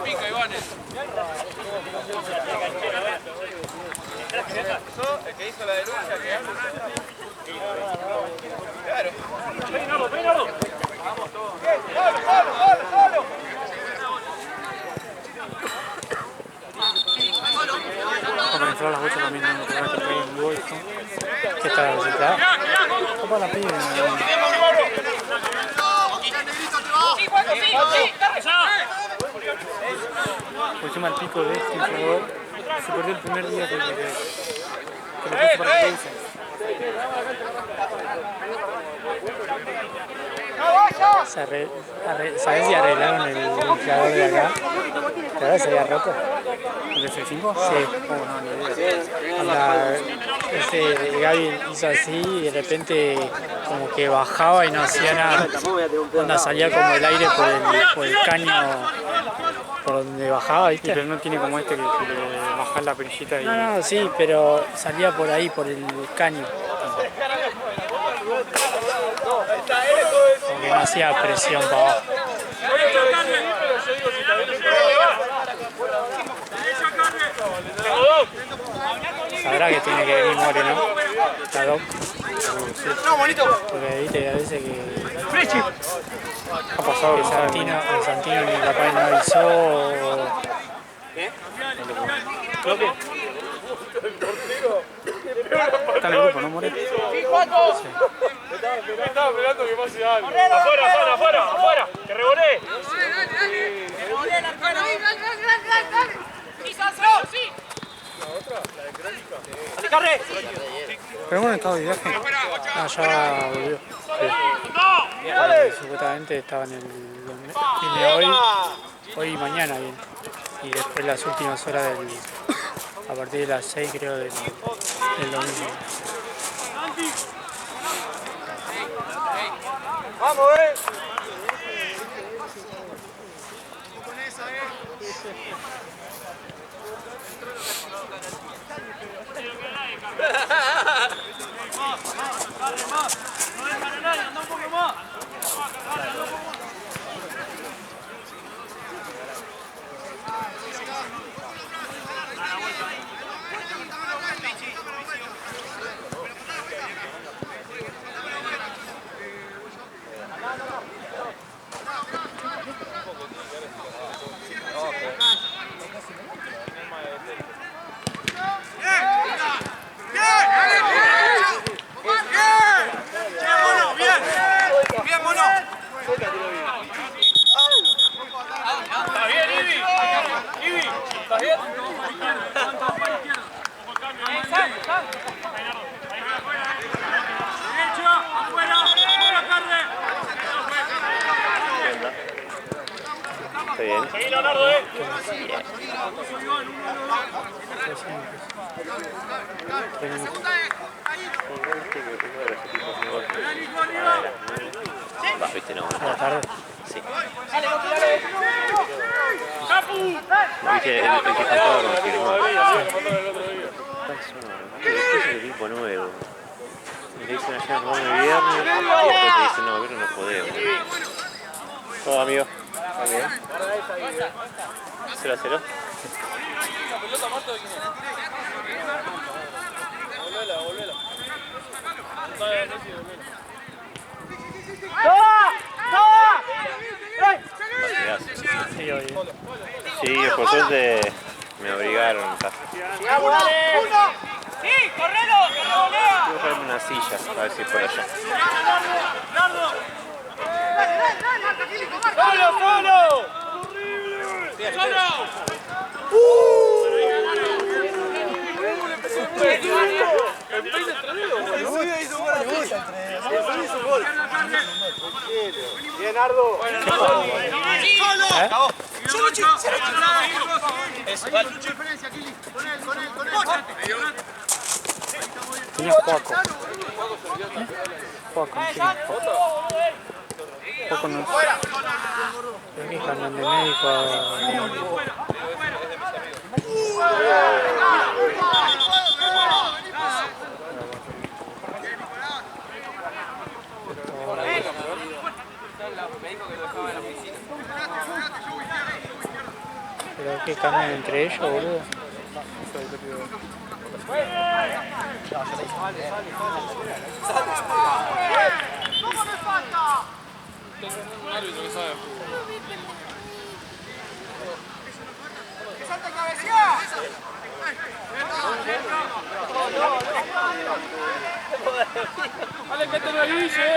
pica, Iván. El que hizo la denuncia, que hace. Claro. Peinalo. Vamos todos. ¡Solo! Para entrar a las 8 también no me queda que traiga un gol. ¿Qué está desesperado? Opa, la pibe. Por encima el pico de este jugador se perdió el primer día que lo puso para que dicen. ¿Sabes si arreglaron el inflador de acá? ¿Te ves? ¿Se había roto? ¿El F5? Sí. Oh, no, ni idea. Ese Gaby hizo así y de repente como que bajaba y no hacía nada. Onda salía como el aire por el caño por donde bajaba, ¿viste? Pero no tiene como este que le bajas la perillita y... No, sí, pero salía por ahí, por el caño. Porque no hacía presión para abajo. Sabrá que tiene que venir More, ¿no? La Doc. No, bonito. Porque viste a veces que... Ha pasado que Santino ni capaz no avisó. ¿Qué? Creo que... Está en el grupo, ¿no, More? Sí. Estaba esperando que pase algo. ¡Afuera! ¡Que revolé! ¡Que revolé el arquero! ¡Sí! ¿La otra? ¿La de Crónica? ¡Ale, Carre! Pero bueno, estaba de viaje. Ah, ya volvió. Sí. Supuestamente estaba en el... Viene hoy y mañana viene. Y después las últimas horas a partir de las 6 creo del domingo. ¡Vamos, Sí, Leonardo, ¿Viste? No, ¿A la tarde? sí. ¡Capu! ¿Viste el que faltaba confirmar? Sí. Es el equipo nuevo. Me dicen ayer no el viernes y después te dicen no, pero no podemos. Todo amigo. ¿Está bien? 0-0. Volvela. Sí, hoy. Sí, por suerte me obligaron acá. ¡Sí, correlo! ¡Que revolea! Voy a buscarme una silla, a ver si es por allá. Bien, Nardo. ¡Solo! Tenía Juaco. Juaco, Juaco no. Creo que cambian de médico a... Pero que cambian entre ellos, boludo. Un árbitro que sabe. Dale, mételo a Guille.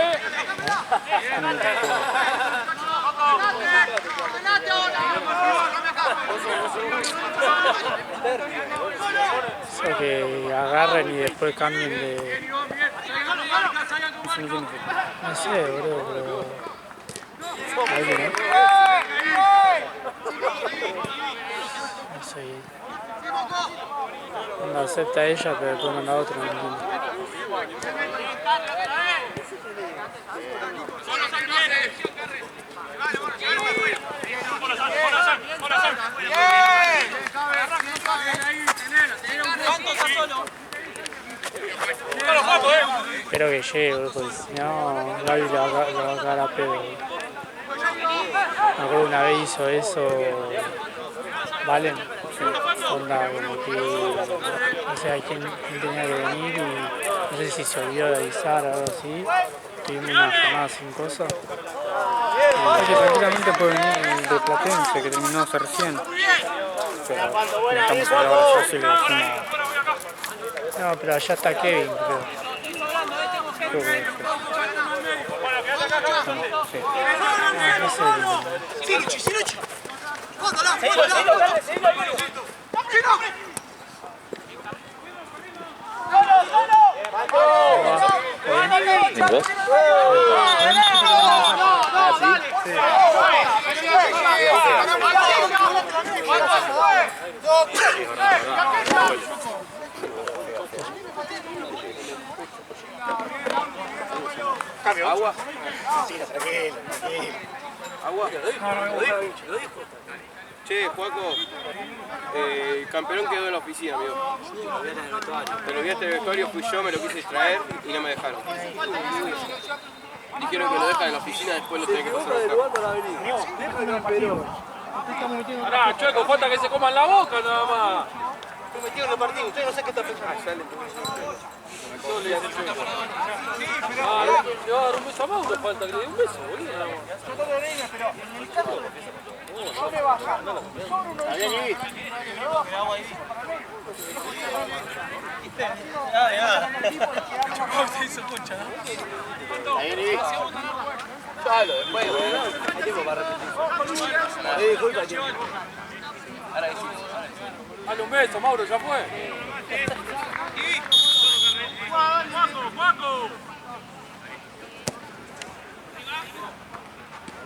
Eso que agarren y después cambien de... No sé, boludo, pero... Ahí viene. No sé. Cuando acepta a ella, pero después manda a otro, no entiendo. Espero que llegue, boludo, porque si no, Gaby le va a cagar a pedo. Me acuerdo una vez hizo eso, Valen, onda como que no sé a quién tenía que venir y no sé si se olvidó de avisar o algo así. Tuvimos una jornada sin cosas. Que tranquilamente puede venir el de Platense, que terminó hace recién. Pero estamos a grabar yo si le decimos. No, pero allá está Kevin, creo. Creo que sí. Cambio. Agua. Agua. Che, Juaco, el campeón quedó en la oficina, amigo. Me lo vi hasta el vestuario, fui yo, me lo quise extraer y no me dejaron. Dijeron que lo dejan en la oficina, después lo tenés que pasar a buscar. Pará, Chueco, falta que se coman la boca nada más. Estoy metido en el partido, usted no sé qué está pensando. No le dice Chueco. Ah, le va a dar un beso a Mauro, falta que le dé un beso, boludo. Dale un beso, Mauro, ya fue.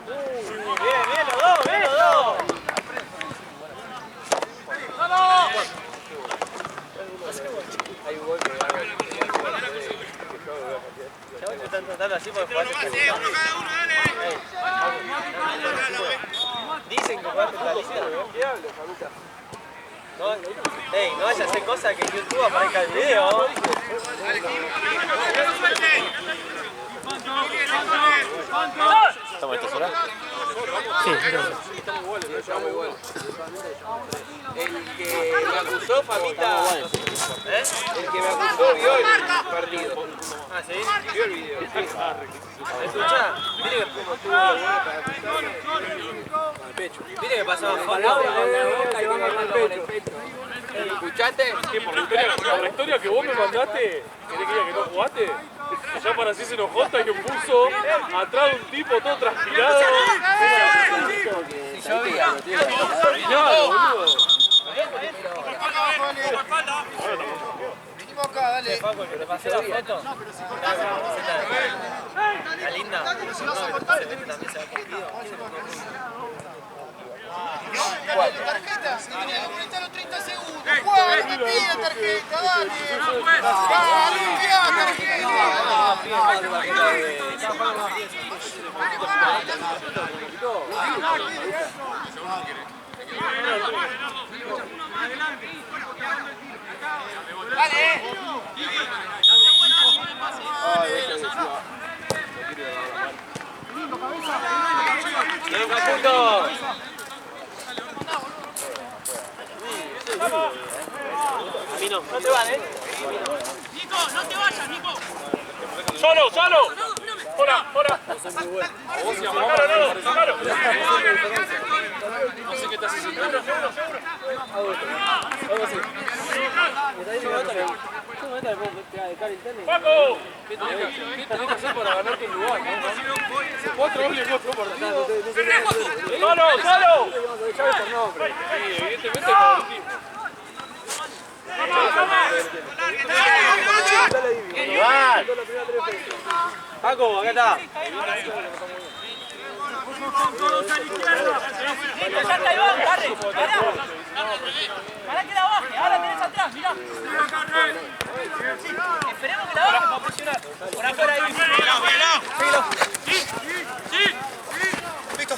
Bien, los dos. Están tratando así por jugar. Dicen que jugaste la lista. No vayas a hacer cosas que en YouTube aparezca el video. ¿Estamos a estas horas? Sí, gracias. Estamos iguales. El que me acusó, Famita, el que me acusó vio el partido. Ah, ¿sí? Vio el video. Escuchá, mire que como tuvo la boca para acusar. Mire que pasaba palabras con la boca y con el pecho. ¿Escuchaste? ¿Qué? Por la historia que vos me mandaste, que no jugaste. Ya para así se enojó hasta que puso atrás de un tipo todo transpirado. Si llovía. Claro, boludo. Venimos acá, dale. Paco, ¿te pasé la foto? Está linda. No, que también se ha cogido. Tarjeta, se tenía que conectar los 30 segundos. Juan, me pide tarjeta, dale. Dale, envía tarjeta. Venga, punto. no te van, Nico, no te vayas, Nico. ¡Solo, solo! ¡Fuera, fuera! ¡Sácalo! No sé qué estás haciendo. ¡Paco! ¿Qué tenés que hacer para ganarte un lugar? 4 goles en 4 partidos. ¡Solo! Sí, evidentemente por el team. Paco, acá está. Ya está Iván, Garre, para que la baje, ahora tenés atrás, mirá. Esperemos que la baje para presionar. Por afuera ahí. Sí. Listo.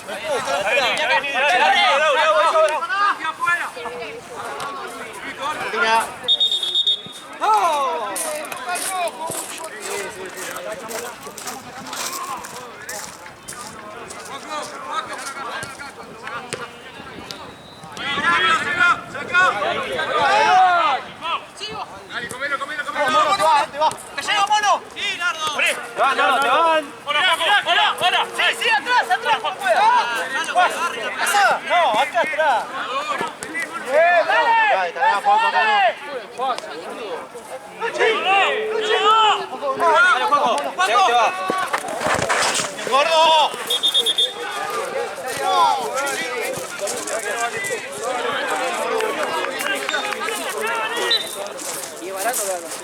¡Que llega Mono! ¡Sí, Nardo! ¡Hola! ¡Sí, atrás! ¡No puedo! No, acá atrás. Dale, Juaco. ¡Gordo!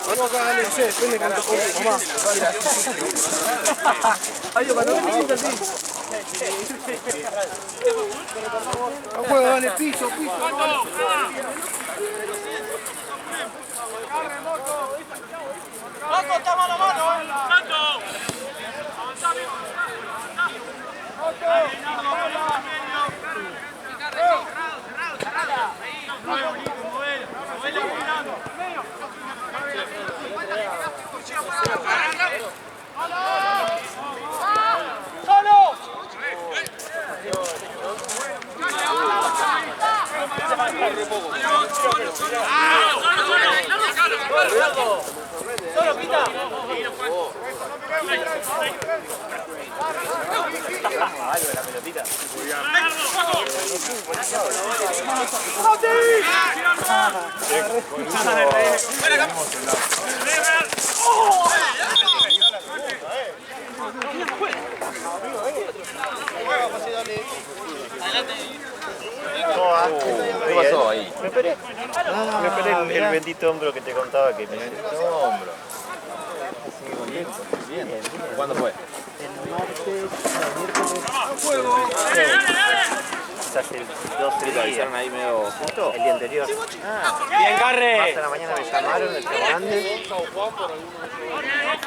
Vamos a darle, depende cuánto pongo. Mamá, ay, para no me sienta así. No puedo darle piso. ¡Paco, está mano a mano! Solo, Pita. La pelotita. ¿Qué pasó ahí? Me operé el bendito hombro que te contaba que me... hombro. Bien. ¿Cuándo fue? El martes, Hace 12 ¿Te avisaron ahí medio justo? el día anterior. Bien, Garre. Más a la mañana me llamaron el Fernández.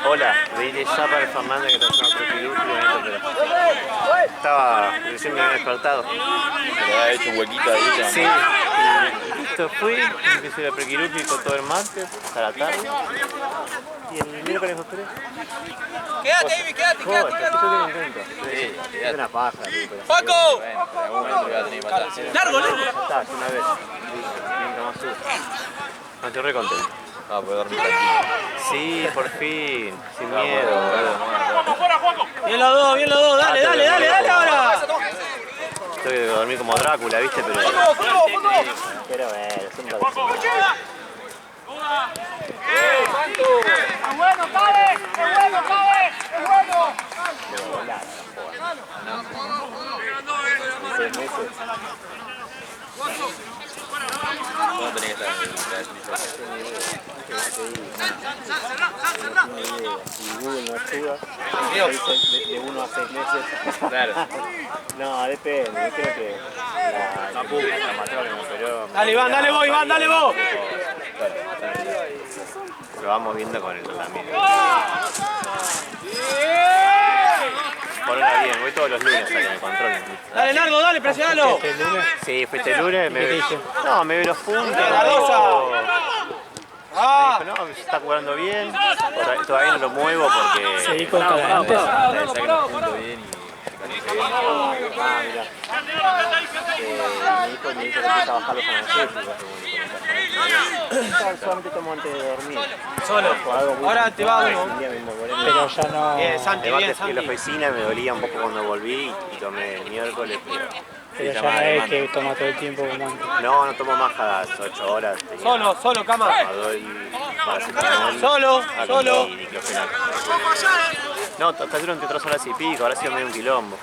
Hola, vine ya para el Fernández que tenía otro quirúrgico. Estaba, recién me había despertado. ¿Te había hecho un huequito ahí? Ya? Sí, y listo, fui, empecé el prequirúrgico todo el martes, hasta la tarde. Y el miércoles me operé. Quédate, Ivy, quédate. Estoy contento. Sí, Es una paja. ¡Paco! bueno, en algún momento voy a tener que matar. ¡Largo! Ya está, una vez. Nunca más subo. No, estoy re contento. Ah, puedo dormir tranquilo. Sí, por fin, sin miedo. Bien los dos, dale ahora. Tengo que dormir como Drácula, ¿viste? Pero es un rato. ¡Es bueno, cabe! ¡Es bueno! 6 meses. ¿Cómo tenés que estar en la definición? Y Google no ayuda. De 1 a 6 meses. Claro. No, depende. Yo creo que la matrona que me operó. Dale, Iván, dale vos. Lo vamos viendo con el tratamiento. Por ahora bien, voy todos los lunes a que me controlen. Dale, Nardo, dale, presionalo. Sí, fuiste el lunes, me vi los puntos. Gardosa. Me dijo, no, se está jugando bien. Todavía no lo muevo porque... seguí con calentamiento. Pensé que lo siento bien Ah, mirá. Mi hijo me dice que empieza a bajar los analgésicos. Solamente tomo antes de dormir. Solo. Ahora te va uno. Un día me incorporé. Pero ya no. Santi, Además bien, que fui a la Santi. oficina, me dolía un poco cuando volví y tomé el miércoles. Pero ya no es que toma todo el tiempo como antes. No tomo más cada 8 horas. Solo, cama. Doy paracetamol. Solo. Y diclofenac. No, hasta durante 3 horas y pico, ahora ha sido medio un quilombo.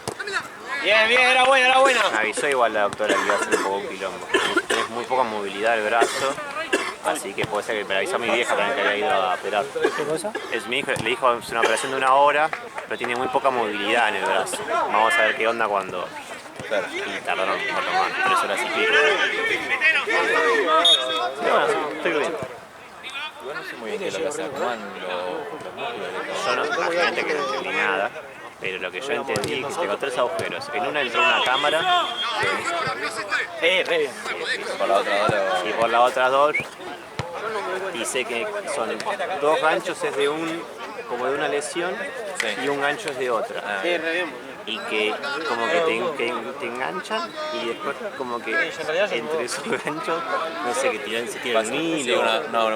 Bien, era buena. Me avisó igual la doctora que iba a ser un poco un quilombo. Tienes muy poca movilidad del brazo, así que puede ser que me avisó a mi vieja también que había ido a operar. ¿Qué cosa? Es mi hijo, le dijo es una operación de 1 hora, pero tiene muy poca movilidad en el brazo. Vamos a ver qué onda cuando... Y tardaron un poco más, 3 horas y pico. Sí, bueno, estoy bien. Yo no sé muy bien qué es lo que se acomodan los músculos. Yo no, obviamente que no entendí nada, pero lo que yo entendí es que tengo 3 agujeros. En una entró una cámara Re bien. Por la otra hora. y por la otra 2. Y sé que son 2 ganchos es de como de una lesión y un gancho es de otra. Re bien. Y que como que te enganchan y después como que entre esos ganchos, no sé, que se tiran un hilo.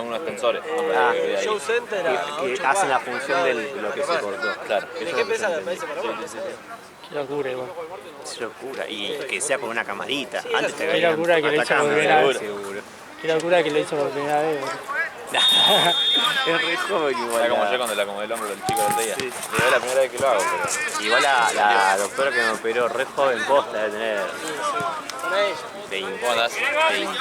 Unos tensores. Ah, Show Center que hacen la función de lo que se cortó. Claro. ¿De qué pesa me parece para vos? Qué locura igual. Es locura. Y que sea con una camarita. Antes te Qué veían locura que le hizo atacando, por primera vez. seguro. Qué locura que lo hizo por primera vez. Es re joven igual. Era como yo cuando le acomodé el hombro del chico del día. Sí. Es la primera vez que lo hago, pero... Igual la doctora que me operó, re joven posta, debe tener 20, ¿Cómo andás? 22.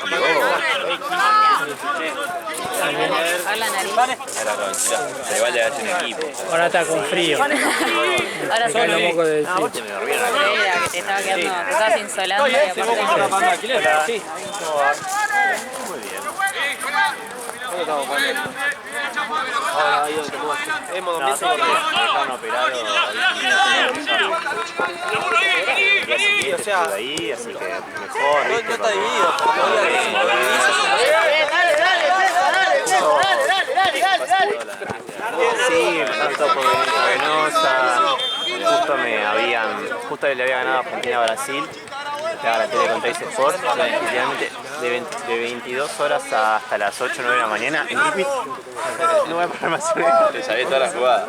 Habla nariz. Era jovencita. Pero igual ya en equipo. Ahora está con frío. Ahora Me cae un poco de Ah, vos te me dormí en la Era que te estaba quedando, te estabas insolando y aparte. Sí. Muy bien. Ahí donde te muestro. Hemos No, sí, dormido. estaban operados. O sea, Estuve ahí, así que mejor. no ¿viste? está dividido. Sí, tanto por venosa. Justo le había ganado a Argentina a Brasil. Estaba la tele con Teis Sport. Literalmente de 22 horas hasta las 8 o 9 de la mañana. En Griffith no voy a parar más. Te sabía toda la jugada.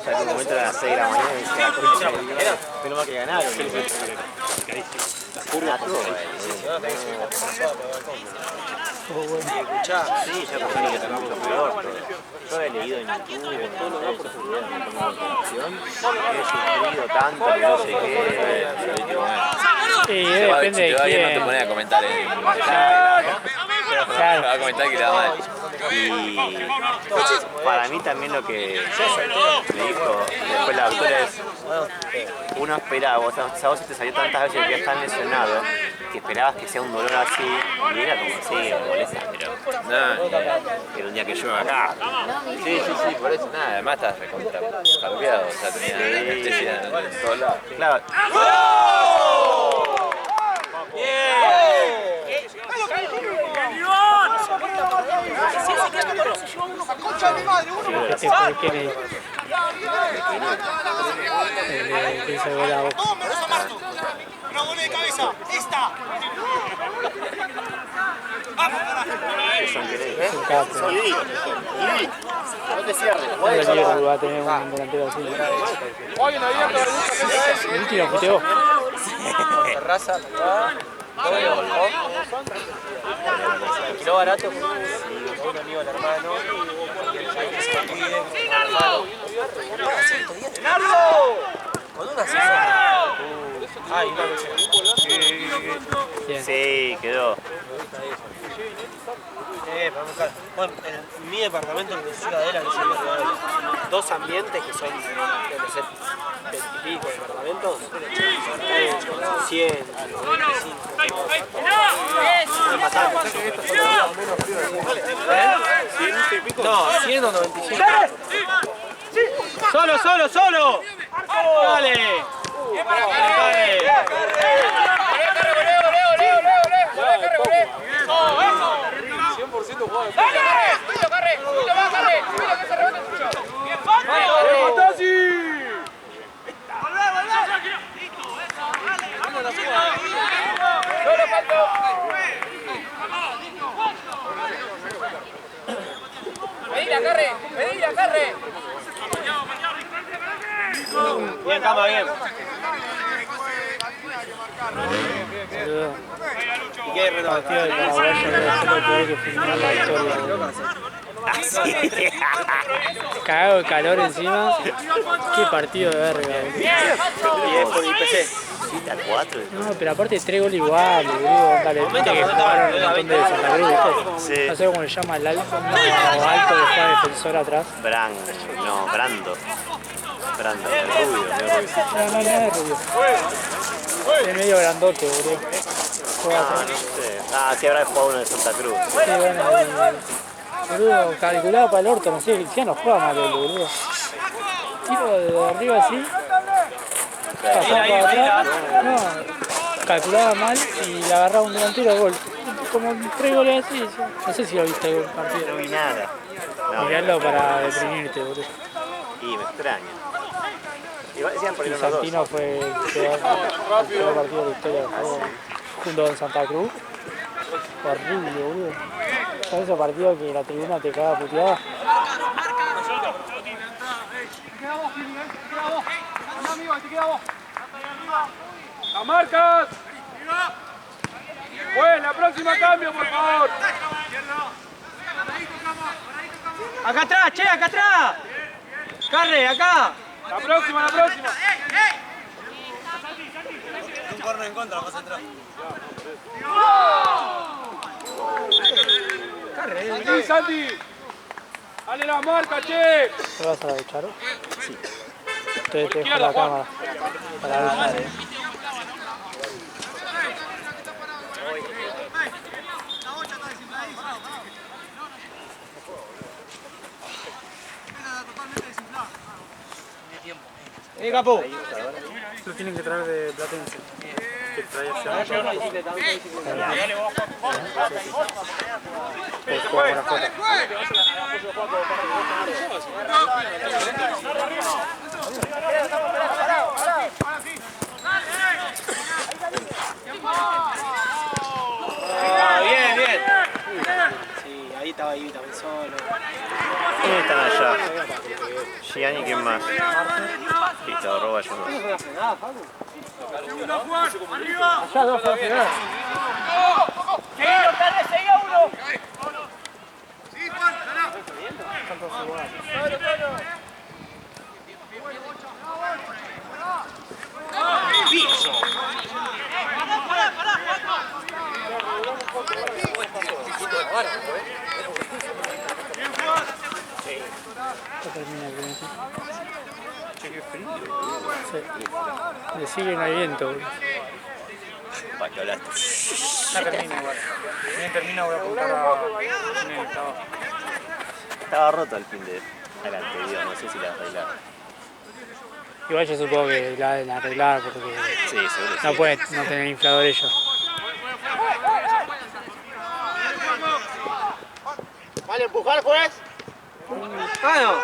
Ya en un momento eran las 6 de la mañana y decía, concha, pero más que ganaron. Sí, ya pensé que era mucho peor. Yo había leído en YouTube, todo lo por seguridad, no tomaba información. He sufrido tanto que no sé qué. Sí, depende de Si te va bien, no te quién. pones a comentar en... Claro. Va a comentar que le da mal. Y para mí también lo que me dijo después la doctora es, uno esperaba, o sea, a vos te salió tantas veces que ya estás lesionado, que esperabas que sea un dolor así, y era como así, me molesta, pero un día que llueva acá. Sí, por eso nada. Además estás recontra cambiado. O sea, tenía anestesia en todos lados. Claro. ¡Concha de mi madre! ¡Uno! Este fue Kennedy. El que hizo el gol a Boca. ¡Vámonos a Marto! ¡Una bola de cabeza! ¡Esta! ¡Vamos, carajo! Es un capo. No te cierres. No lo quiero, va a tener un delantero así. El último fuiste vos. Terraza, alquiló barato, un amigo del hermano, que se cuide, hermano. Con una asesora. Ah, y una Sí, quedó. para buscar. Bueno, en mi departamento, en Ciudadela, que son 2 ambientes que son, no sé, 20 y pico departamentos, 100, 95. No, 100 o 95. ¡Solo! ¡Dale! Bien, Cama, bien. ¿Y qué El partido del paraguayo debe ser lo peor que filmó en la historia. Cagado de calor encima. Qué partido de verga. Y es por IPC. 7-4. No, pero aparte 3 goles igual, boludo. Dale, viste que jugaron un montón de Santa Cruz, ¿viste? Sí. No sé cómo le llama el alto que juega defensor atrás. Brando, el rubio, No es rubio. Es medio grandote, boludo. Juega atrás. no sé. Ah, sí habrá jugado uno de Santa Cruz. Sí, bueno, boludo, calculado para el orto, no sé, ya no juega mal el boludo. Tiro de arriba así, pasaba para atrás, no, calculaba mal y le agarraba un delantero de gol. Como 3 goles así, no sé si lo viste el partido. No vi nada. No, Mirarlo para deprimirte, boludo. y me extraña. Igual decían por Y ir unos dos. Santino fue el peor partido de la historia del juego, junto con Santa Cruz. Horrible, boludo. Son esos partidos que la tribuna te caga puteada. ¡La marcas! Bueno, la próxima cambio, por favor. Acá atrás, che, acá atrás. Carre, acá. La próxima. Un corner en contra, más atrás. Aquí, Santi. Dale la marca, che. ¿Te vas a la de Charo? Sí. Te dejo la cámara para avisar, Capo. Lo tienen que traer de Platense. Que trae Bien, bien. Sí, ahí estaba Ivy también solo. ¿Quiénes están allá? Gianni, ¿quién más? Listo, roba yo. Allá dos para pegar. Seguí a uno. Ya termina el primer tiempo. Che, qué frío. Sí. Le sigue no hay viento, boludo. ¿Para qué hablaste? Ya termina igual. Bien termina, voy a apuntar a en el trabajo. Estaba roto el fin de al anterior, no sé si la arreglaron. Igual yo supongo que la deben arreglar porque Sí, seguro. no pueden no tener inflador ellos. Vale, empujar pues. Ah, no.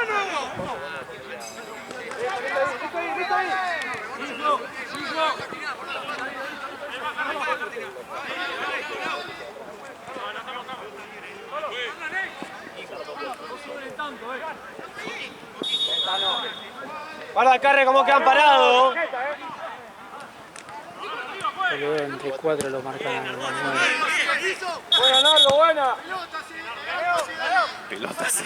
Guarda, Carre, cómo quedan parados. Pero entre 4 lo marcan a las 9. Buena, Nardo, buena. Pelota, sí.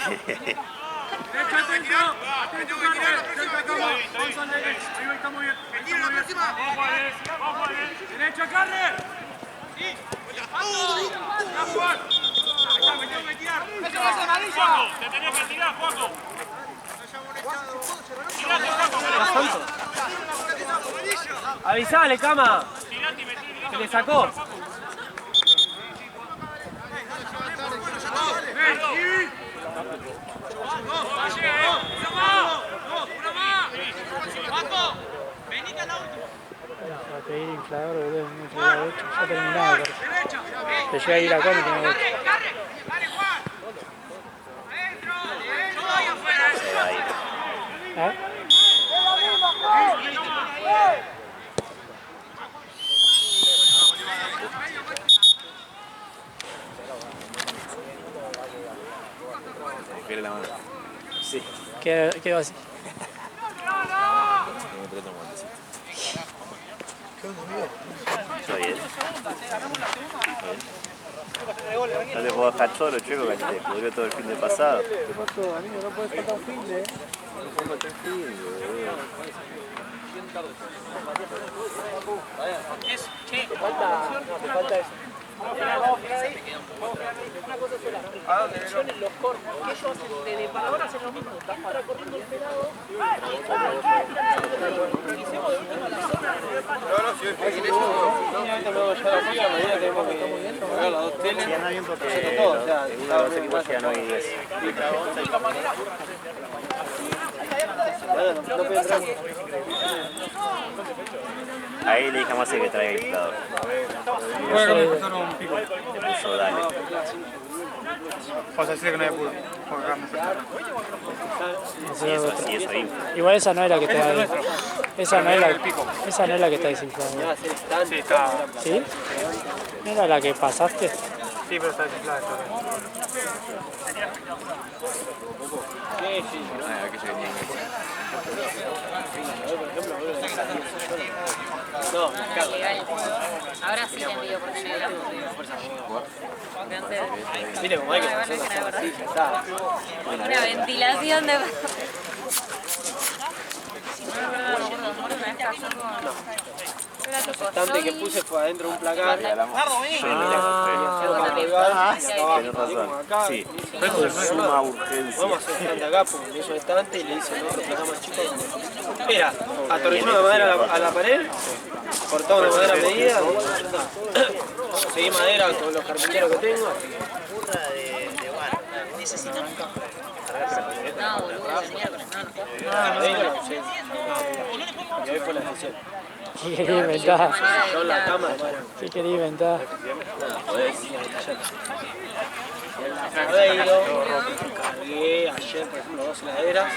Derecha, Carre. Te tenés que tirar, Juaco. Avisale, Cama. Se le sacó. Para pedir inflador, boludo, un inflador hecho. Ya terminado, pero te llega a ir acá y me tengo que... ¿Eh? La mano. Sí. Quedó así. Me No te puedo dejar solo, chico, que te pudrió todo el fin de pasado. ¿Qué pasó, amigo? No puedes faltar un fin de. Una cosa sola, los cortos, que ellos desde para ahora hacen lo mismo, están para corriendo el pelado. Hicimos de última la zona. Sí, anda bien porque los equipos ya no hay 10. Ahí le dije a Marce que traiga inflador. Le puso dale. O sea, sí que no hay apuro. Sí, eso infla. Igual esa no es la que está ahí. Esa no es la que está desinflada. Sí, está. ¿Sí? ¿No era la que pasaste? Sí, pero está desinflada. No, Legal. Ahora sí le envío porque llegué. mire cómo hay que Está. Una ventilación de... Los estantes que puse fue adentro de un placar. Tenés razón. Sí, suma urgencia. Vamos a hacer estante acá, porque le hizo estante y le hice el otro placar más chico. Mira, atornilló una madera a la pared, cortado una madera a medida. Conseguí madera con los carpinteros que tengo. Necesitan un campo. No, boludo, de miércoles, no. Y hoy fue la decisión. ¿Qué quería inventar? Yo la cama, ¿Qué quería inventar? Aveiro, cargué ayer, por ejemplo, 2 heladeras,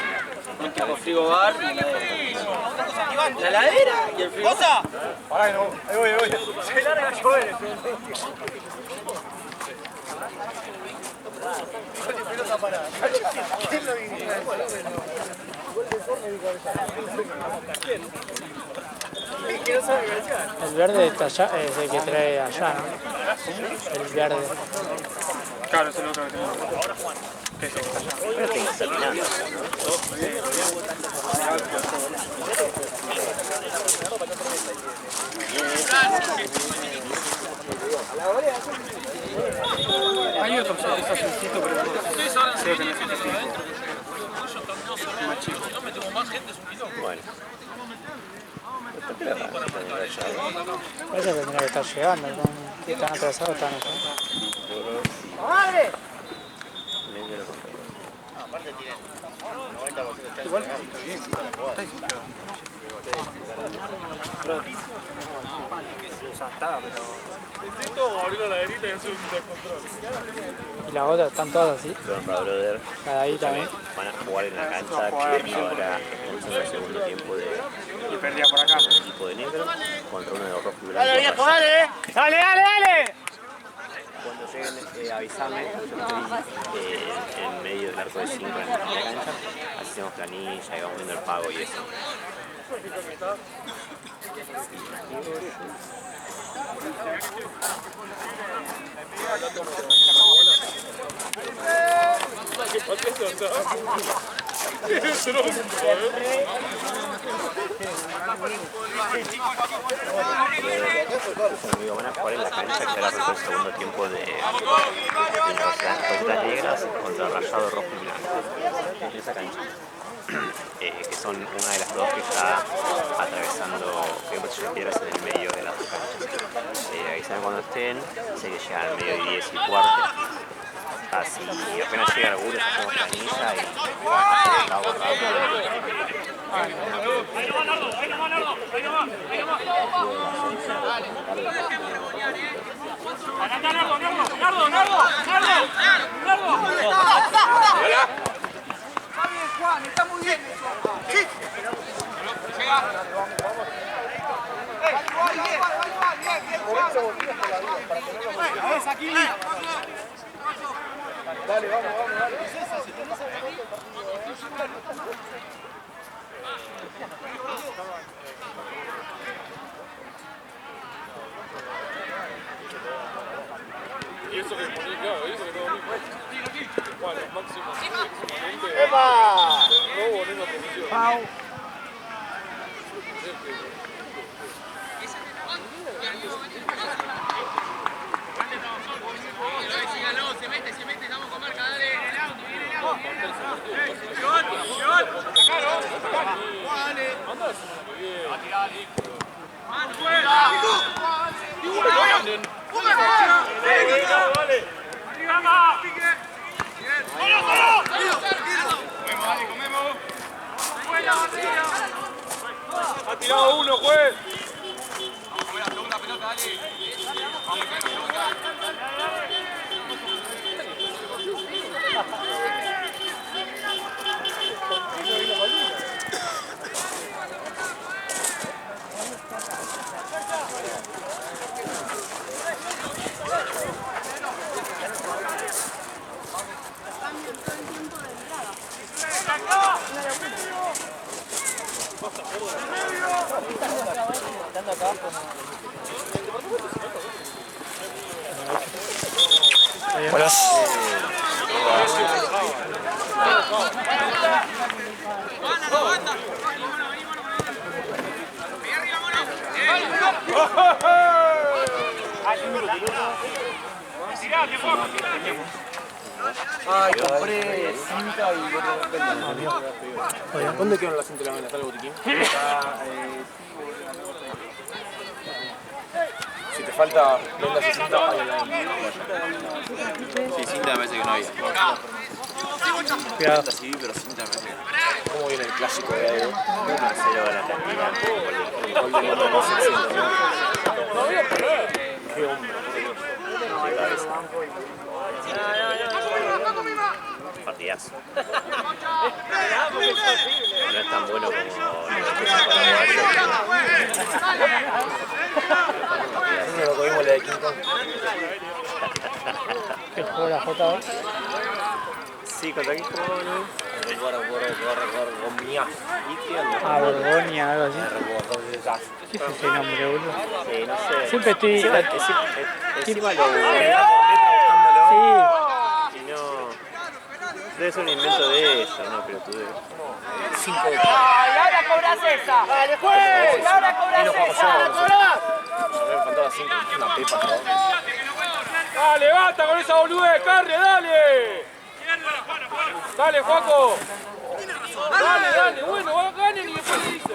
un tipo frigobar y la heladera y el frigobar. Pará que no, ahí voy. Se larga a llover. Pelota parada. ¿Quién lo diría? El verde está allá, es el que trae allá, ¿no? El verde. Claro, es el otro que tengo. Pero tengo que terminar. Hay otro, es azulcito, pero no sé que necesito. Más chico. Bueno. Ese tendría que estar llegando, están atrasados, están acá. ¡Madre! Igual está bien. Necesito abrir la laderita y hacer un descontrol. Y las otras están todas así, Ronda Brother cada ahí también. van a jugar en la cancha que ahora comienza el segundo tiempo de Y perdía por acá. un equipo de negro contra uno de rojo y blanco. ¡Dale! ¡Dale! Cuando lleguen, avísame, yo estoy en medio del arco de 5 en la cancha, así hacemos planilla y vamos viendo el pago y eso. Van a jugar en la cancha que era el segundo tiempo de Cositas Negras contra Rayado Rojo y Blanco. En esa cancha. Que son una de las dos que está atravesando piedras en el medio de las dos canchas. Avisan cuando estén, sé que llegan al medio 10 y cuarto. Así apenas llega alguno, hacemos planilla y está borrado. Juan, está muy bien eso. Sí. Dale, vamos. Y eso que ponía, claro, eso que no mismo. Bueno, máximo exponente del robo en una posición. Se mete, estamos con marca, dale. Ha tirado uno, juez. Vamos a ver la segunda pelota, dale. Vamos a ver la segunda. Buenas. Ay, compré cinta y ¿dónde quedan las cintas de la vena? ¿Está el botiquín? Si te falta vendas y cinta, hay la Sí, cinta me parece que no había. Cuidado. Sí, pero cinta me parece que no. ¿Cómo viene el clásico de algo? 1-0 a la Argentina. Gol de Lota, no sé si qué hombre. Partidazo. No es tan bueno como Nosotros lo comimos la de King Kong. ¿Qué jugó la J hoy? Sí, contra quién jugó, ¿no? Ah, Borgoña, algo así. ¿Qué es ese nombre, boludo? Sí, no sé. Siempre estoy... Encima lo Sí. y no. Debe ser un invento de ella, no, pero tú debes. 5 de ¡Y ahora cobras esa! ¡Dale, juez! ¡Y ahora cobras esa! me faltaba 5, una pepa. Dale, basta con esa boludez, Carre, dale. Dale, Juaco. Dale, bueno, ganen y después le dicen.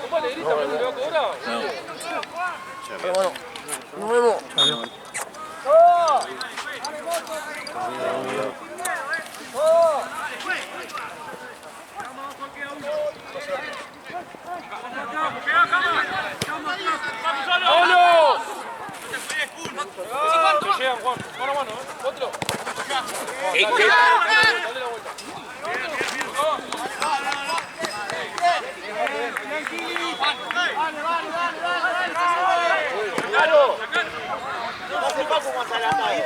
¿Cómo le gritan cuando le va a cobrar? Bueno, nos vemos. ¡Vámonos! Se llegan, Juan. Mano a mano, ¿eh? Otro. Dale la vuelta. ¡Claro! No se va como hasta la tarde.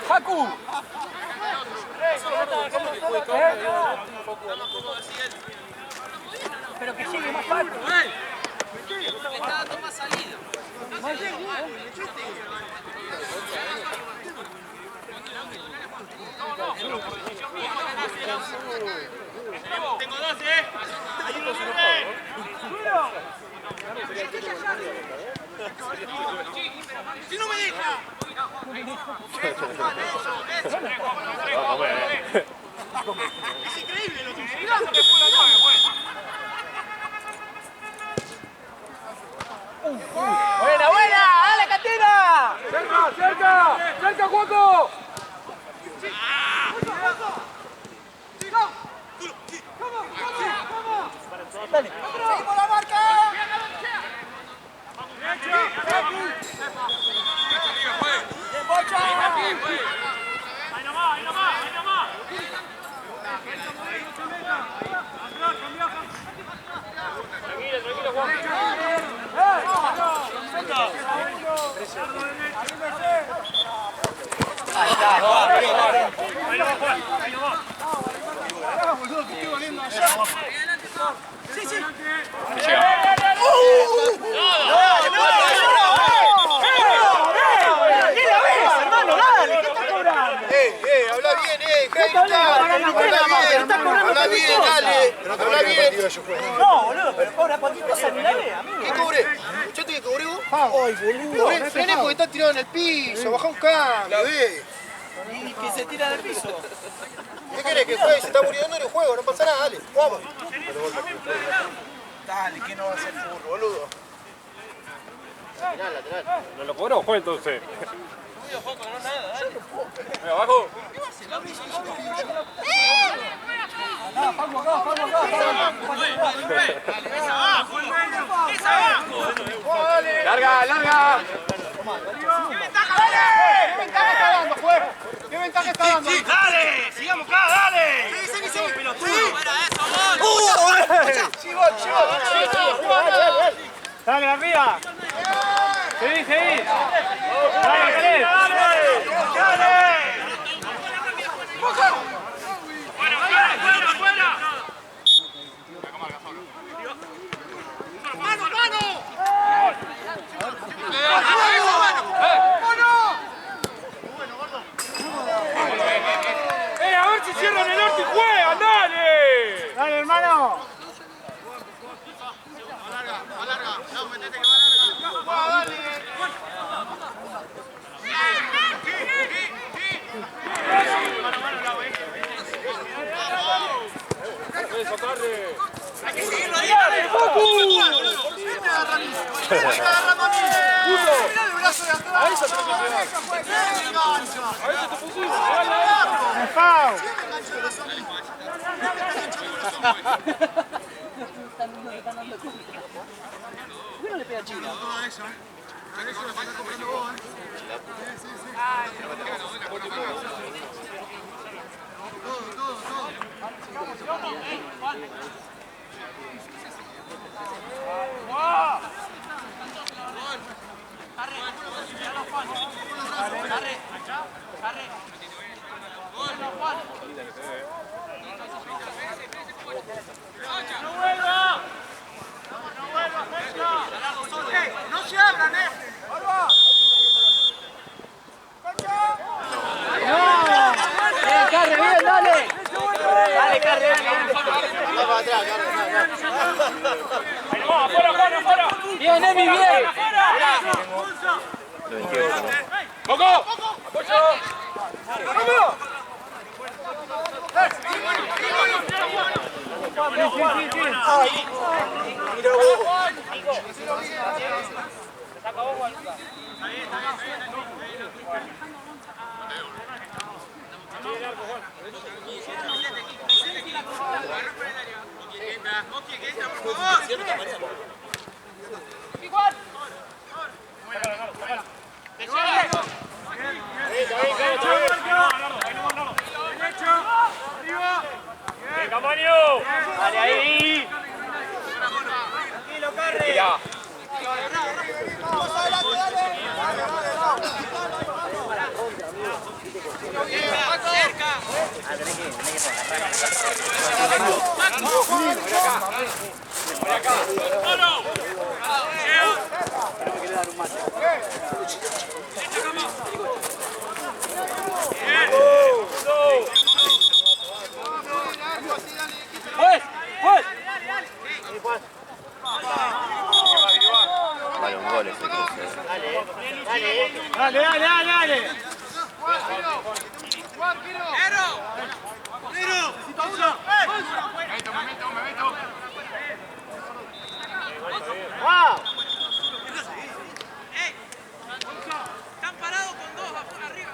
¡Facu! Pero que llegue más Facu. Le está dando más salida. Tengo 12, ¡si no me deja! Es increíble lo que mirando que fue la 9, pues. ¡Buena, buena! ¡Dale, Catina! ¡Cerca, cerca! ¡Cerca, Juaco! Ahí está, Juan. Ahí lo va, Juan. Ahí lo va. Boludo, que estoy volviendo allá. Sí, sí. Habla bien, habla bien, dale. Habla bien. No, boludo, pero cobra cualquier cosa ni la ve, amigo. ¿Qué cobré? ¿Escuchaste que cobré vos? Ay, boludo. Frené porque está tirado en el piso. Bajá un cambio, Y que se tira del piso. ¿Qué querés que juegue? Se está muriendo en el juego, no pasa nada, dale. Vamos. Dale, que no va a ser fútbol, boludo. Lateral. ¿No lo cobró? Juega entonces. Venga, abajo. Larga, larga. ¿Qué ventaja está dando, juez? ¿Qué ventaja está dando? Dale, sigamos acá, dale. Dale, arriba. Seguí, seguí. Dale, dale. Dale. A ver si cierran el norte y juegan, dale. Dale, hermano. Alarga, no, metete que va a larga. Eso, Carre. Hay que seguirlo ahí, dale. ¿Qué te agarra a mí? ¿Qué te agarrando a mí? Mirá el brazo de atrás. Ahí se tiene que llegar. Ahí se te pusimos. Dale. ¡Pau! ¿Por qué no le pega a China? ¡No se hablan, Carre, bien, dale. Dale, Carre, dale. Va para atrás, Afuera, afuera, afuera. Bien, Emi, bien. ¡Coco! ¡Apoyo! ¡Vamos! ¡Venga, Mario! ¡Dale ahí! ¡Tranquilo, Carre! ¡Mira! Vale, un gol ese cruce. ¡Dale, dale, dale, dale! ¡Wow! Están parados con dos arriba.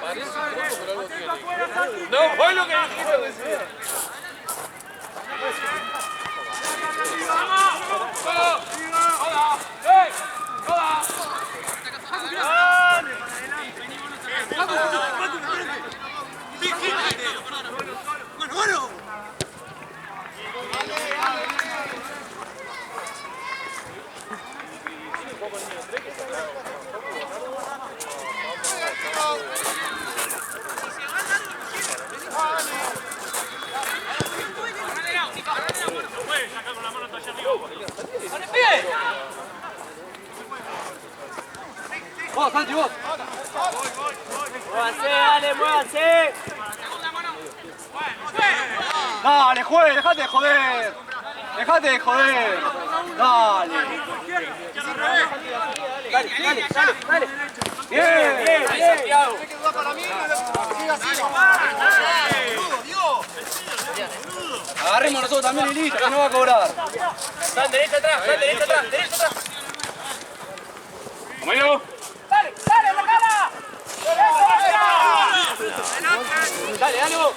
Parece un poco, pero algo tiene. No, fue lo que dijiste recién. Vos, Santi, vos. Muévanse, dale, muévanse. Dale, juez, dejate de joder. Dejate de joder. Dale. Dale. Bien, bien. Agarremos nosotros también y listo, que no va a cobrar. Sal derecha atrás, derecha atrás. ¡Vámonos! Dale, Racana. Dale vos.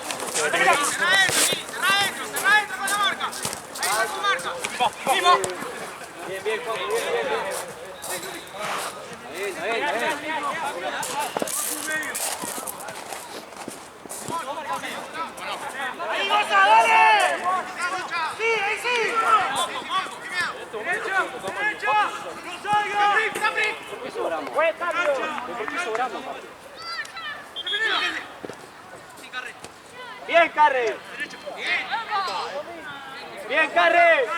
Bien, bien, Juan, ¡Ahí, Goza, dale! ¡Sí, ahí sí! ¡Derecha! ¡No salga! ¿Por qué sobramos? ¿Por qué sobramos? Bien, Carre. Bien, Carre.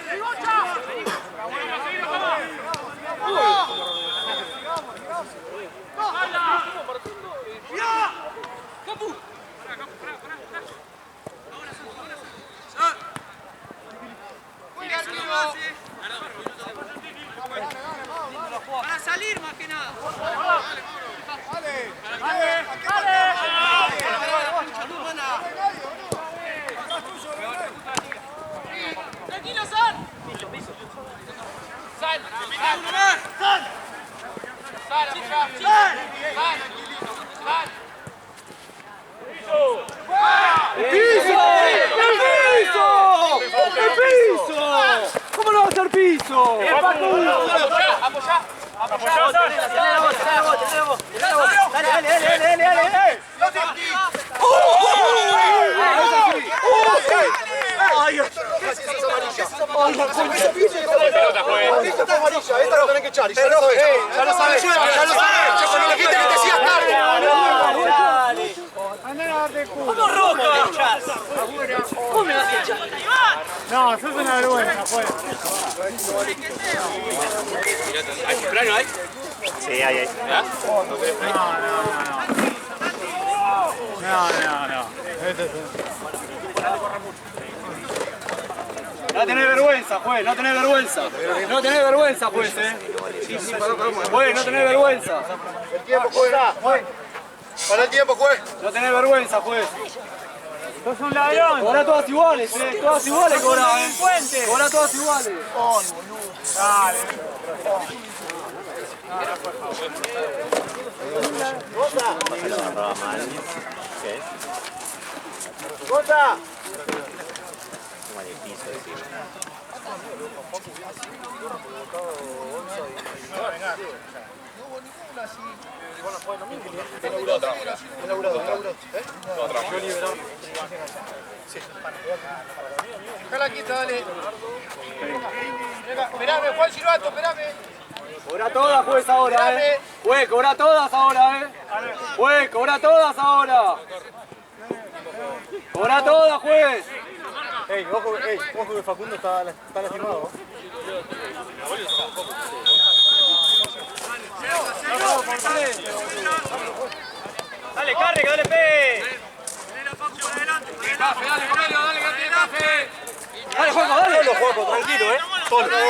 Para salir más que nada. Tranquilo, San. San. ¿Cómo no va a ser piso? Apoyá. Dale. Esta amarilla, esta lo tenés que echar. Ya lo sabes. Cuando le quiten que te sigas tarde. ¿Cómo roja? ¿Cómo me vas a echar? No, sos una vergüenza, pues. ¿Hay plano ahí? Sí, ahí. No. No tenés vergüenza, juez, no tenés vergüenza. No tenés vergüenza, juez, Juez, no tenés vergüenza. El tiempo, juez. Para el tiempo, juez. No tenés vergüenza, juez. Sos un ladrón. Cobra todas iguales, todas iguales cobra, Cobra todas iguales. Dale. Pasa la agarraba mal. ¿Qué? ¡Gota! Toma de piso, decir. Déjala quieta, dale. Esperame, Juan Silvato, esperame. Cobra todas, juez, ahora, Juez, cobra todas ahora, Juez, cobra todas ahora. Cobra todas, juez. Ojo que Facundo está lastimado. Dale, Carre, que dale pe. Dale, Cornelio, dale, que tiene café. Dale, Juanjo, dale. Solo, Juanjo, tranquilo, Solo. Dale.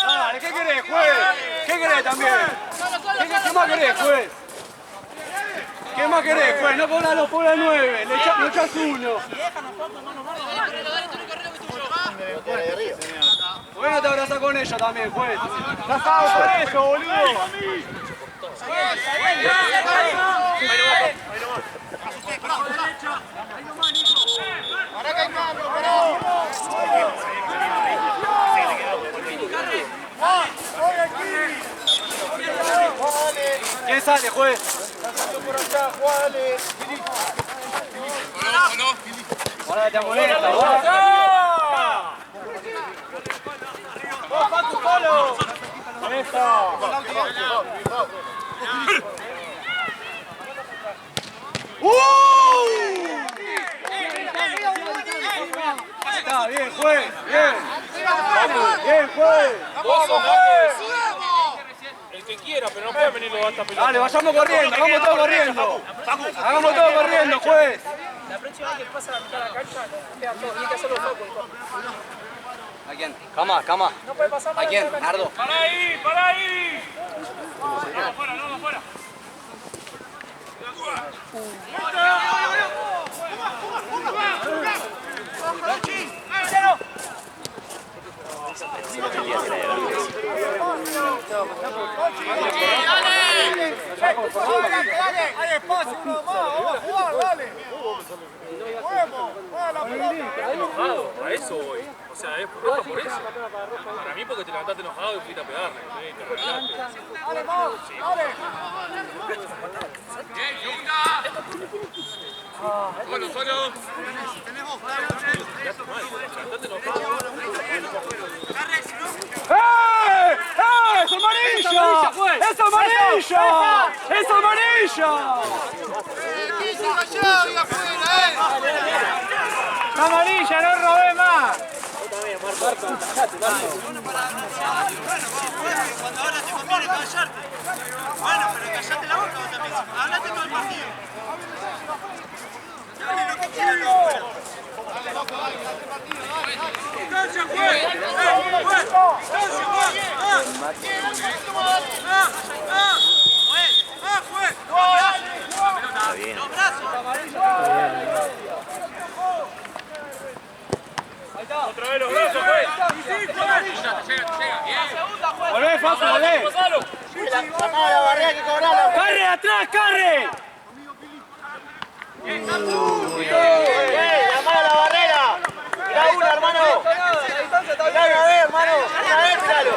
Dale, ¿qué querés, juez? ¿Qué querés también? ¿Qué más querés, juez? ¿Qué más querés, juez? No cobras los por 9, le echás uno. ¿Por qué no te abrazás con ella también, juez? ¡Estás con eso, boludo! Ahora que hay cambio, pará. ¿Quién sale, juez? Ahora te molesta, ¡vamos, Paco, solo! ¡Eso! Está bien, juez, bien. Bien, juez. ¡Vamos, juez! El que quiera, pero no puede venir los hasta pelota. Dale, vayamos corriendo, hagamos todo corriendo. Hagamos todo corriendo, juez. La próxima vez que pasa la mitad de la cancha, queda todo, tiene que hacerlo todo con todo. ¿A quién? Cama. No puede pasar más. ¿A quién? Nardo. ¡Para ahí! ¡Para ahí! No, afuera, no, afuera. ¡Hay espacio, uno más! ¡Vamos a jugar, dale! ¡Juguemos! ¡Juega la pelota! Estás enojado, a eso voy. O sea, es roja por eso. Para mí porque te levantaste enojado y fuiste a pegarle. Te arreglaste. ¡Dale, más! ¡Dale! Solo, solo. ¡Eh! ¡Es amarilla! ¡Es amarilla! ¡Es amarilla! ¿Qué hizo Rayado ahí afuera, ¡Amarilla, no robé más! Cuando ahora te conviene callarte. Bueno, pero callate la boca vos también. Hablate todo el partido. Dale lo que quieras de afuera. Dale, loco, dale, dale el partido, dale, dale. ¡Cancha, juez! ¡Juez! ¡Cancha, juez! Está bien. Otra vez los brazos, juez. Volvé, Facu, volvé. La mano a la barrera que cobrarla. ¡Carre atrás, carre! La mano a la barrera. Mirá una, hermano. Mirá una vez, hermano. Una vez, miralo.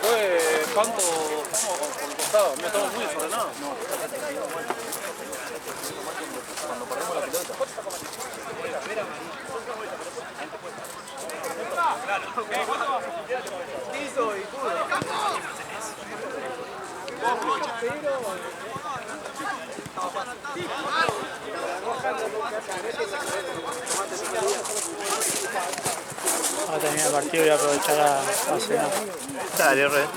Fue Panto por el costado, me estamos muy desordenados. Cuando perdemos la pelota. ¿Qué hizo? Va a terminar el partido y voy a aprovechar a cenar. Dale, re.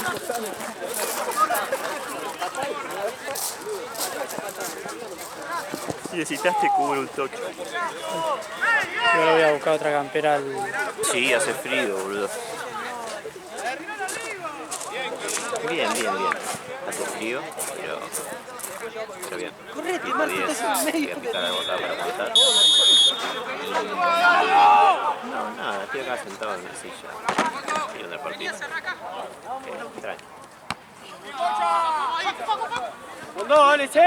Si necesitaste cubre un toque. Yo ahora voy a buscar otra campera al... Sí, hace frío, boludo. Bien. Hace frío, pero bien. Correte, Marco, estás en medio. Voy a picar algo acá para montar. No, nada, estoy acá sentado en una silla. Viendo el partido. Tranqui. ¡No, dale, sí!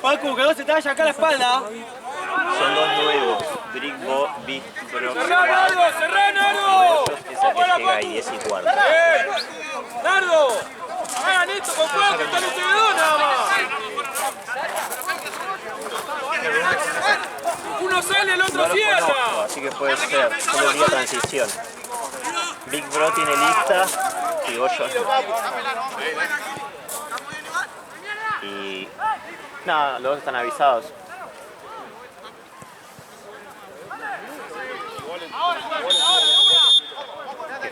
Pacu, que no se te vaya acá la espalda. Son dos nuevos. Big Bro. ¡Cerrá, Nardo! Esa que llega ahí, es y cuarto. ¡Nardo! ¡Hagan esto con fuego que están ustedes dos nada más! Uno sale, el No otro los cierra. conozco, así que puede ser. Solo vi transición. Big Bro tiene lista y Goyo no. Y... nada, los dos están avisados.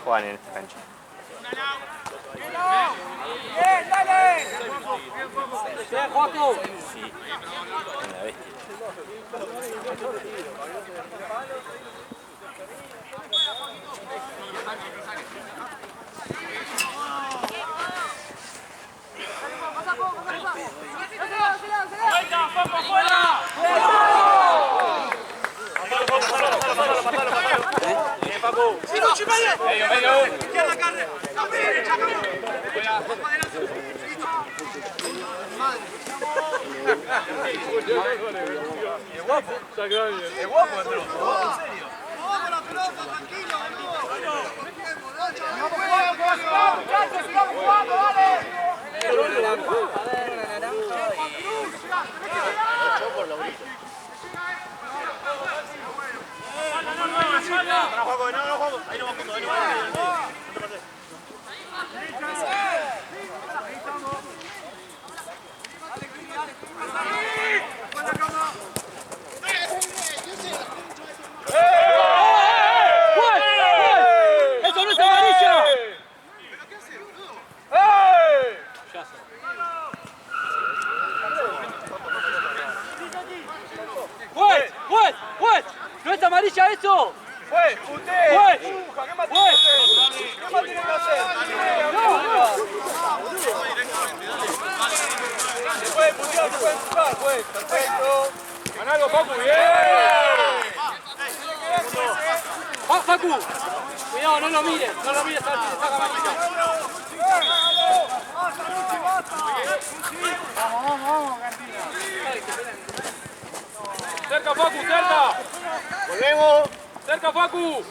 juegan en esta cancha. ¡Bien, dale! ¡Bien, Joaco! Sí, en la bestia. ¡Vuelta, Paco, fuera! ¡Bien, Paco! ¡Medio, medio! ¡Izquierda, carne! ¡La derecha, ¡Es guapo! ¡Es guapo, entró! ¡En serio! ¡Vamos la pelota, tranquilo, boludo! ¡Muchachos, sigamos jugando, dale! ¡Eso no es amarilla! ¡Juez! ¿No es amarilla eso? ¡Juez! ¡Usted! ¡Juez! ¿Qué más tiene que hacer? ¿Qué más tiene que hacer? Se puede putear, se puede empujar, juez. Perfecto. Ganalo, Paco, bien. Facu, cuidado, no lo mires a ver si te saca amarilla. Cerca, Facu, cerca. Volvemos. Cerca, Facu.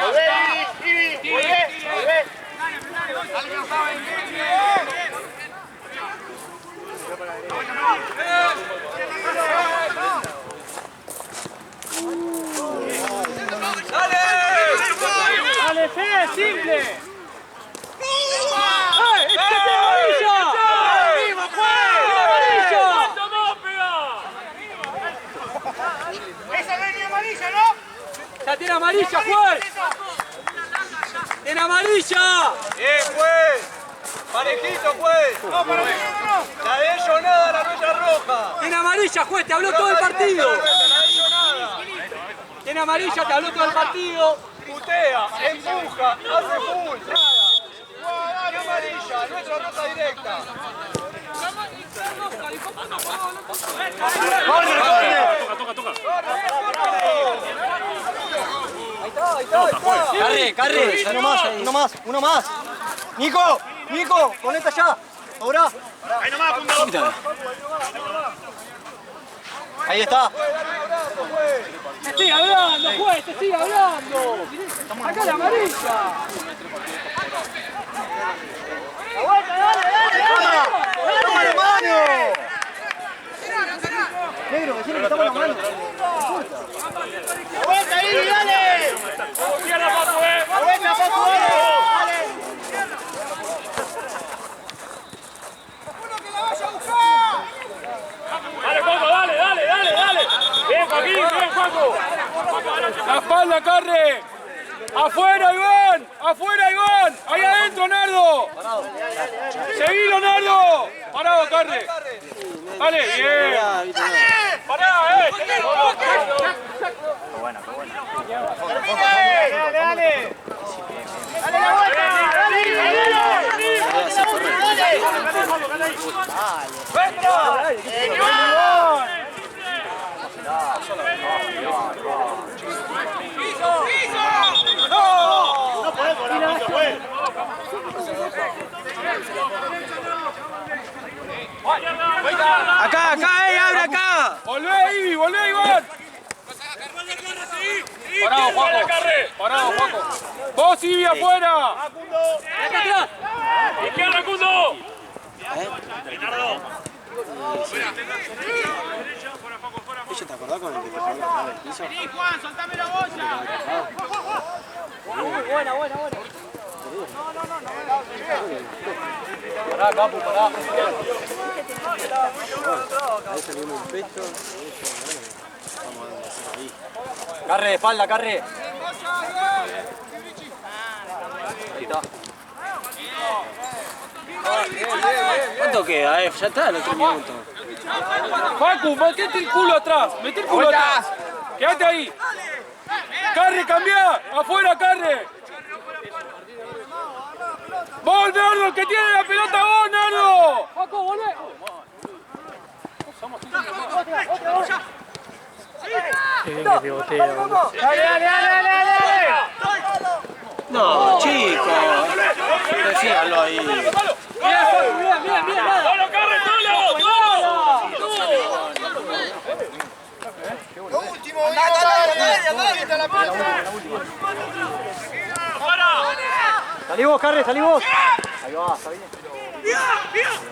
Volvé, Ibi. Volvé. ¡Dale, Fede, simple! ¡Ey! ¡Es que tiene amarilla! ¡Viva, juez! ¡Amarilla! ¡Cuánto más pega! ¡Esa no es ni amarilla, ¿no? ¡Ya tiene amarilla, juez! ¡Tiene amarilla! ¡Bien, juez! ¡Parejito, juez! ¡No, parejito no! ¡La de ellos nada, la nuestra roja! ¡Tiene amarilla, juez! ¡Te habló todo el partido! ¡La de ellos nada! ¡Tiene amarilla! ¡Te habló todo el partido! Putea, empuja, hace full, nada. ¡Qué amarilla! Nuestra roja directa. Carre, ya uno más. Nico, conecta ya. Ahora. Ahí nomás, punto. Ahí está. ¡Te sigue hablando, juez! ¡Te sigue hablando! ¡Sacá la amarilla! ¡La vuelta, dale! ¡Toma la mano! Negro, decirle que estamos la mano. ¡La vuelta, Ibi, dale! ¡Izquierda, Paco, ¡La vuelta, Paco, dale! ¡Uno que la vaya a buscar! ¡Dale, Paco, dale! ¡Bien, Joaquín, bien, Paco! ¡La espalda, Carre! ¡Afuera, Iván! ¡Afuera, Iván! ¡Ahí adentro, Nardo! ¡Seguilo, Nardo! ¡Parado, Carre! ¡Dale, bien! ¡Pará, Qué buena. ¡Dale! ¡Dale la vuelta! No podés volar mucho, güey. Acá, abre acá. ¡Volvé, Ibi! ¡Volvé, Iván! ¡Parado, Juaco! ¡Parado, Juaco! ¡Vos, Ibi, afuera! ¡Acá atrás! ¡Izquierda, Cundo! ¿Ella te acordás con el que te jugó la del piso? ¡Sí, Juan, soltame la boya! Buena. Pará, Capu, pará. Ahí salimos un pecho. Vamos a hacer ahí. Carre de espalda, carre. ¿Cuánto queda, Ya está, los 3 minutos. Facu, metete el culo atrás. Metete el culo atrás. Quédate ahí. Carre, cambia. Afuera, Carre. ¡Vos, Nardo, que tiene la pelota vos, Nardo! ¡Paco, volvé! Qué bien que pivotea, boludo. ¡Dale! No, chicos. Decíanlo ahí. ¡Bien, ¡Solo, Carre, solo! Lo último, dale, la pelota. Salí vos, Carre, salí vos. Ahí va, está bien.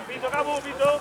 Pito, Capu, Pito.